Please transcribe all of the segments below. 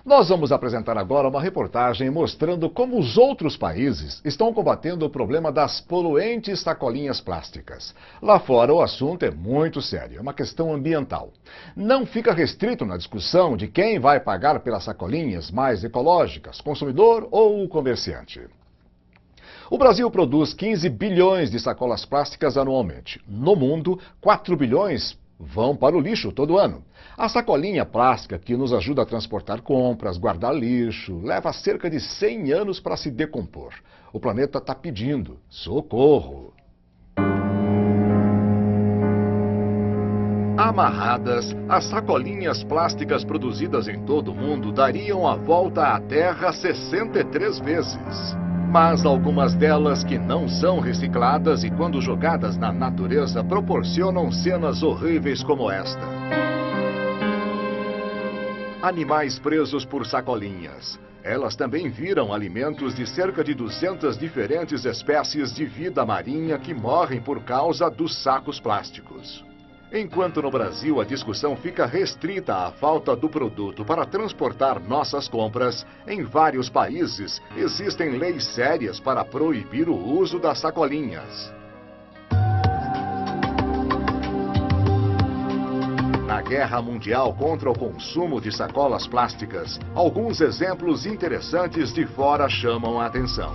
Nós vamos apresentar agora uma reportagem mostrando como os outros países estão combatendo o problema das poluentes sacolinhas plásticas. Lá fora o assunto é muito sério, é uma questão ambiental. Não fica restrito na discussão de quem vai pagar pelas sacolinhas mais ecológicas, consumidor ou o comerciante. O Brasil produz 15 bilhões de sacolas plásticas anualmente. No mundo, 4 bilhões vão para o lixo todo ano. A sacolinha plástica, que nos ajuda a transportar compras, guardar lixo, leva cerca de 100 anos para se decompor. O planeta está pedindo socorro. Amarradas, as sacolinhas plásticas produzidas em todo o mundo dariam a volta à Terra 63 vezes. Mas algumas delas que não são recicladas e quando jogadas na natureza proporcionam cenas horríveis como esta. Animais presos por sacolinhas. Elas também viram alimentos de cerca de 200 diferentes espécies de vida marinha que morrem por causa dos sacos plásticos. Enquanto no Brasil a discussão fica restrita à falta do produto para transportar nossas compras, em vários países existem leis sérias para proibir o uso das sacolinhas. Na Guerra Mundial contra o consumo de sacolas plásticas, alguns exemplos interessantes de fora chamam a atenção.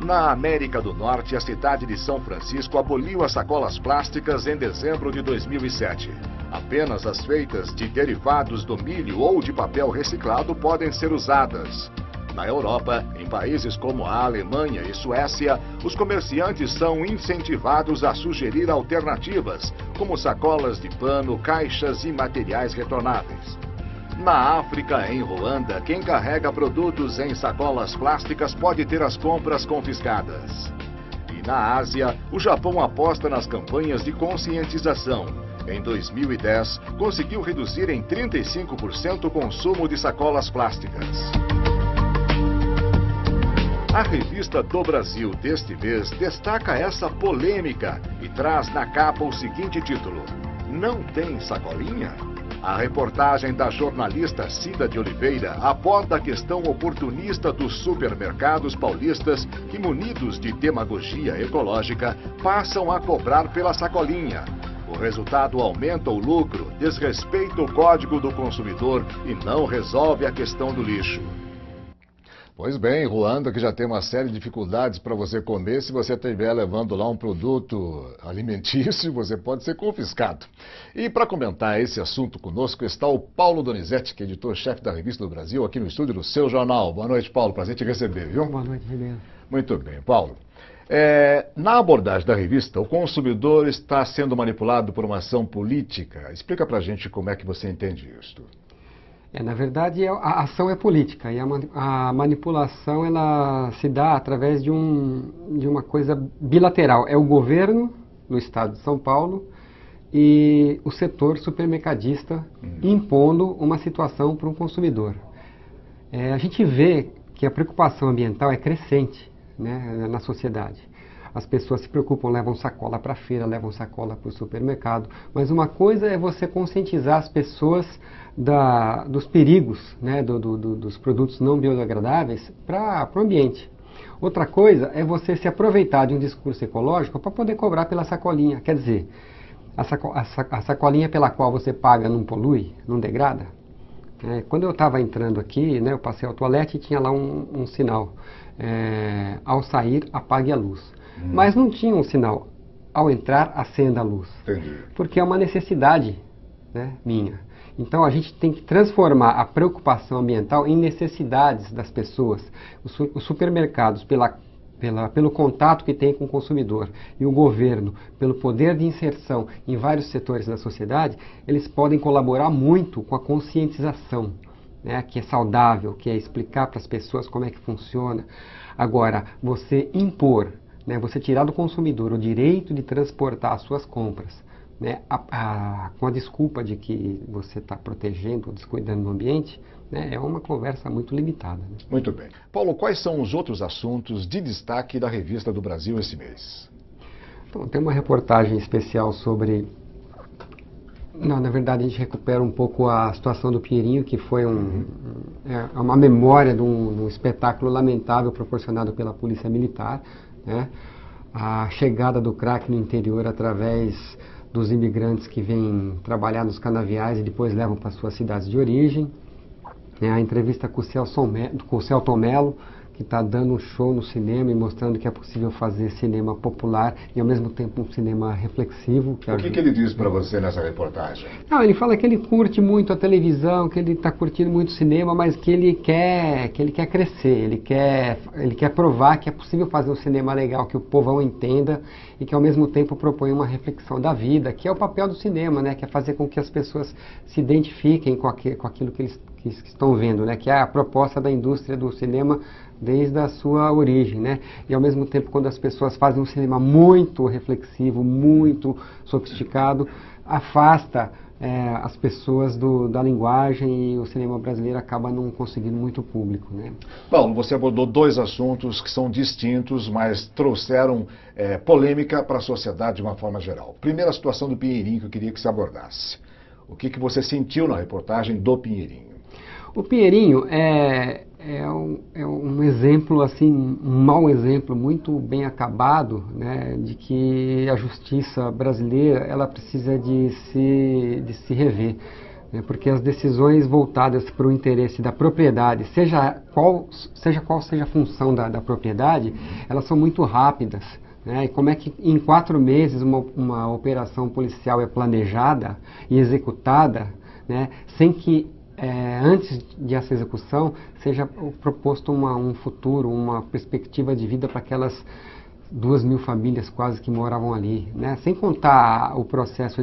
Na América do Norte, a cidade de São Francisco aboliu as sacolas plásticas em dezembro de 2007. Apenas as feitas de derivados do milho ou de papel reciclado podem ser usadas. Na Europa, em países como a Alemanha e Suécia, os comerciantes são incentivados a sugerir alternativas, como sacolas de pano, caixas e materiais retornáveis. Na África, em Ruanda, quem carrega produtos em sacolas plásticas pode ter as compras confiscadas. E na Ásia, o Japão aposta nas campanhas de conscientização. Em 2010, conseguiu reduzir em 35% o consumo de sacolas plásticas. A Revista do Brasil deste mês destaca essa polêmica e traz na capa o seguinte título: Não tem sacolinha? A reportagem da jornalista Cida de Oliveira aborda a questão oportunista dos supermercados paulistas que, munidos de demagogia ecológica, passam a cobrar pela sacolinha. O resultado aumenta o lucro, desrespeita o Código do Consumidor e não resolve a questão do lixo. Pois bem, Ruanda, que já tem uma série de dificuldades para você comer, se você estiver levando lá um produto alimentício, você pode ser confiscado. E para comentar esse assunto conosco está o Paulo Donizete, que é editor-chefe da Revista do Brasil, aqui no estúdio do Seu Jornal. Boa noite, Paulo. Prazer te receber, viu? Boa noite, Ribeiro. Muito bem, Paulo. Na abordagem da revista, o consumidor está sendo manipulado por uma ação política. Explica para a gente como é que você entende isso. Na verdade, a ação é política e a manipulação ela se dá através de uma coisa bilateral. É o governo do estado de São Paulo e o setor supermercadista impondo uma situação para um consumidor. A gente vê que a preocupação ambiental é crescente, né, na sociedade. As pessoas se preocupam, levam sacola para a feira, levam sacola para o supermercado. Mas uma coisa é você conscientizar as pessoas dos perigos, né, dos produtos não biodegradáveis para o ambiente. Outra coisa é você se aproveitar de um discurso ecológico para poder cobrar pela sacolinha. Quer dizer, a sacolinha pela qual você paga não polui, não degrada. Quando eu estava entrando aqui, né, eu passei ao toalete e tinha lá um sinal. Ao sair, apague a luz. Mas não tinha um sinal, ao entrar, acenda a luz. Entendi. Porque é uma necessidade, né, minha. Então a gente tem que transformar a preocupação ambiental em necessidades das pessoas. Os supermercados, pelo contato que tem com o consumidor, e o governo, pelo poder de inserção em vários setores da sociedade, eles podem colaborar muito com a conscientização, né, que é saudável, que é explicar para as pessoas como é que funciona. Agora, você impor, né, você tirar do consumidor o direito de transportar as suas compras, né, com a desculpa de que você está protegendo ou descuidando do ambiente, né, é uma conversa muito limitada. Né? Muito bem. Paulo, quais são os outros assuntos de destaque da Revista do Brasil esse mês? Então, tem uma reportagem especial sobre Não, na verdade a gente recupera um pouco a situação do Pinheirinho, que foi uma memória de um espetáculo lamentável proporcionado pela Polícia Militar, né? A chegada do crack no interior através dos imigrantes que vêm trabalhar nos canaviais e depois levam para suas cidades de origem. A entrevista com o Celton Mello, que está dando um show no cinema e mostrando que é possível fazer cinema popular e ao mesmo tempo um cinema reflexivo. O que ele diz para você nessa reportagem? Não, ele fala que ele curte muito a televisão, que ele está curtindo muito o cinema, mas que ele quer crescer, ele quer provar que é possível fazer um cinema legal, que o povão entenda e que ao mesmo tempo propõe uma reflexão da vida, que é o papel do cinema, né? Que é fazer com que as pessoas se identifiquem com aquilo que eles estão vendo, né? Que é a proposta da indústria do cinema desde a sua origem, né? E ao mesmo tempo, quando as pessoas fazem um cinema muito reflexivo, muito sofisticado, afasta as pessoas da linguagem e o cinema brasileiro acaba não conseguindo muito público, né? Paulo, você abordou dois assuntos que são distintos, mas trouxeram polêmica para a sociedade de uma forma geral. Primeiro, a situação do Pinheirinho, que eu queria que você abordasse. O que você sentiu na reportagem do Pinheirinho? O Pinheirinho é um exemplo, assim, um mau exemplo, muito bem acabado, né, de que a justiça brasileira ela precisa de se rever, né, porque as decisões voltadas para o interesse da propriedade, seja qual seja a função da propriedade, elas são muito rápidas. E como é que em 4 meses uma operação policial é planejada e executada, né, sem que antes de essa execução seja proposto um futuro, uma perspectiva de vida para aquelas 2.000 famílias quase que moravam ali, né? Sem contar o processo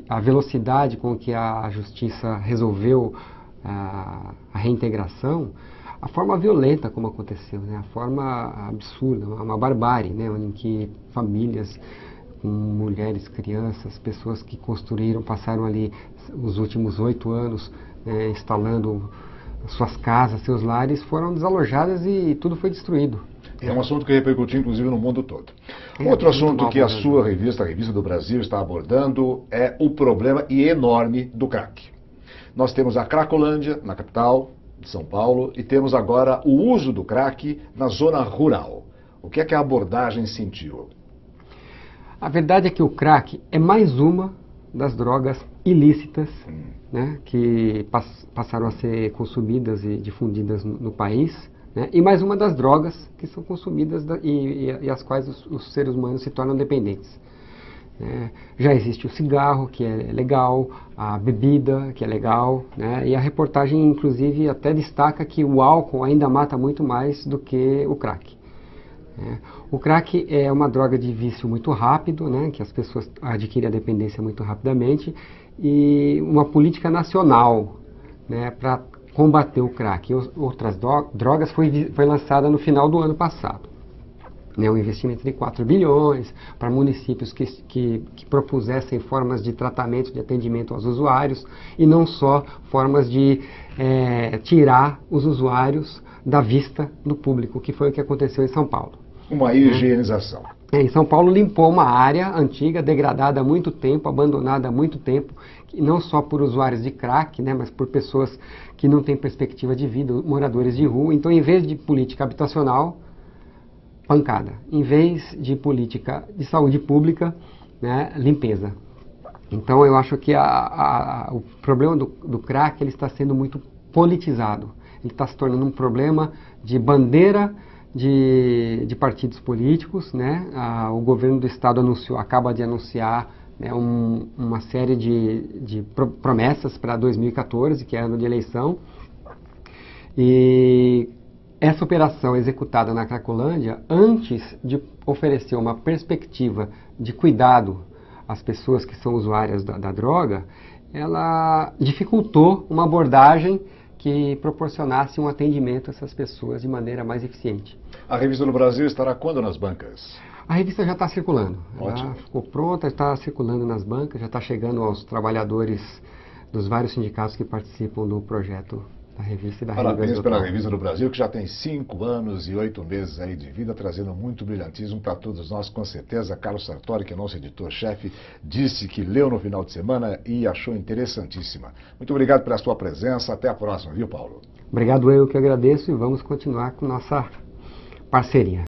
a velocidade com que a justiça resolveu a reintegração, a forma violenta como aconteceu, né? A forma absurda, uma barbárie, né? Em que famílias com mulheres, crianças, pessoas que passaram ali os últimos 8 anos instalando suas casas, seus lares, foram desalojadas e tudo foi destruído. É um assunto que repercutiu, inclusive, no mundo todo. Outro assunto que a sua revista, a Revista do Brasil, está abordando é o problema enorme do crack. Nós temos a Cracolândia, na capital de São Paulo, e temos agora o uso do crack na zona rural. O que é que a abordagem sentiu? A verdade é que o crack é mais uma das drogas ilícitas, né, que passaram a ser consumidas e difundidas no país, né, e mais uma das drogas que são consumidas e as quais os seres humanos se tornam dependentes. Já existe o cigarro, que é legal, a bebida, que é legal, né, e a reportagem, inclusive, até destaca que o álcool ainda mata muito mais do que o crack. O crack é uma droga de vício muito rápido, né, que as pessoas adquirem a dependência muito rapidamente, e uma política nacional, né, para combater o crack e outras drogas foi lançada no final do ano passado. Um investimento de 4 bilhões para municípios que propusessem formas de tratamento, de atendimento aos usuários, e não só formas de tirar os usuários da vista do público, que foi o que aconteceu em São Paulo. Uma higienização. Em São Paulo limpou uma área antiga, degradada há muito tempo, abandonada há muito tempo, não só por usuários de crack, né, mas por pessoas que não têm perspectiva de vida, moradores de rua. Então, em vez de política habitacional, pancada. Em vez de política de saúde pública, né, limpeza. Então, eu acho que o problema do crack ele está sendo muito politizado. Ele está se tornando um problema de bandeira de partidos políticos, né? O governo do estado acaba de anunciar, né, uma série de promessas para 2014, que é ano de eleição. E essa operação executada na Cracolândia, antes de oferecer uma perspectiva de cuidado às pessoas que são usuárias da droga, ela dificultou uma abordagem que proporcionasse um atendimento a essas pessoas de maneira mais eficiente. A Revista do Brasil estará quando nas bancas? A revista já está circulando. Ótimo. Ela ficou pronta, está circulando nas bancas, já está chegando aos trabalhadores dos vários sindicatos que participam do projeto da revista e da Parabéns pela Revista do Brasil, que já tem 5 anos e 8 meses aí de vida, trazendo muito brilhantismo para todos nós, com certeza. Carlos Sartori, que é nosso editor-chefe, disse que leu no final de semana e achou interessantíssima. Muito obrigado pela sua presença. Até a próxima, viu, Paulo? Obrigado, eu que agradeço, e vamos continuar com nossa parceria.